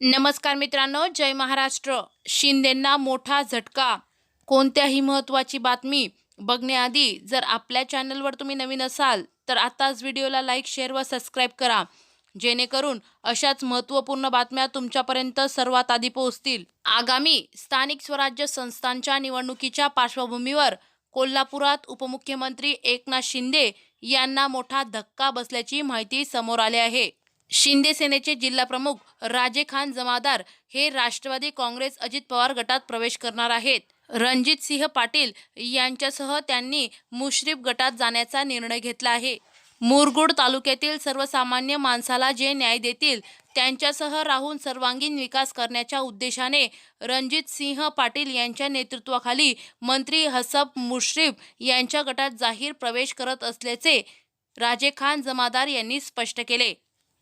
नमस्कार मित्रांनो, जय महाराष्ट्र. शिंदेंना मोठा झटका. कोणत्याही महत्त्वाची बातमी बघण्याआधी जर आपल्या चॅनलवर तुम्ही नवीन असाल तर आताच व्हिडिओला लाईक, शेअर व सबस्क्राईब करा, जेणेकरून अशाच महत्त्वपूर्ण बातम्या तुमच्यापर्यंत सर्वात आधी पोहोचतील. आगामी स्थानिक स्वराज्य संस्थांच्या निवडणुकीच्या पार्श्वभूमीवर कोल्हापुरात उपमुख्यमंत्री एकनाथ शिंदे यांना मोठा धक्का बसल्याची माहिती समोर आली आहे. शिंदे सेनेचे जिल्हाप्रमुख राजे खान जमादार हे राष्ट्रवादी काँग्रेस अजित पवार गटात प्रवेश करणार आहेत. रणजितसिंह पाटील यांच्यासह त्यांनी मुश्रीफ गटात जाण्याचा निर्णय घेतला आहे. मुरगुड तालुक्यातील सर्वसामान्य माणसाला जे न्याय देतील त्यांच्यासह राहून सर्वांगीण विकास करण्याच्या उद्देशाने रणजितसिंह पाटील यांच्या नेतृत्वाखाली मंत्री हसन मुश्रीफ यांच्या गटात जाहीर प्रवेश करत असल्याचे राजे खान जमादार यांनी स्पष्ट केले.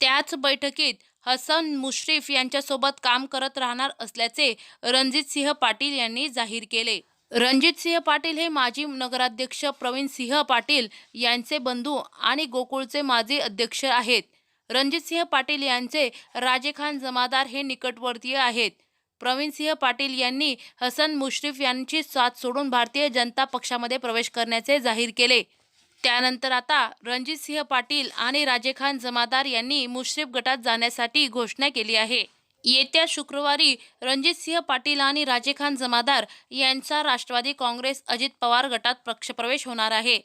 त्याच बैठकीत हसन मुश्रीफ यांच्यासोबत काम करत राहणार असल्याचे रणजितसिंह पाटील यांनी जाहीर केले. रणजितसिंह पाटील हे माजी नगराध्यक्ष प्रवीणसिंह पाटील यांचे बंधू आणि गोकुळचे माजी अध्यक्ष आहेत. रणजितसिंह पाटील यांचे राजे खान जमादार हे निकटवर्तीय आहेत. प्रवीणसिंह पाटील यांनी हसन मुश्रीफ यांची साथ सोडून भारतीय जनता पक्षामध्ये प्रवेश करण्याचे जाहीर केले. त्यानंतर आता रणजितसिंह पाटील आणि राजे खान जमादार यांनी मुश्रीफ गटात जाण्यासाठी घोषणा केली आहे. येत्या शुक्रवारी रणजितसिंह पाटील आणि राजे खान जमादार यांचा राष्ट्रवादी काँग्रेस अजित पवार गटात पक्षप्रवेश होणार आहे.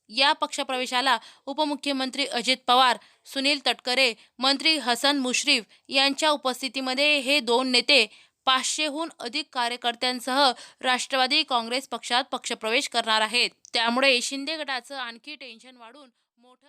या पक्षप्रवेशाला उपमुख्यमंत्री अजित पवार, सुनील तटकरे, मंत्री हसन मुश्रीफ यांच्या उपस्थितीमध्ये हे दोन नेते 500हून अधिक कार्यकर्त्यांसह राष्ट्रवादी काँग्रेस पक्षात पक्षप्रवेश करणार आहेत. त्यामुळे शिंदे गटाचं आणखी टेन्शन वाढून मोठं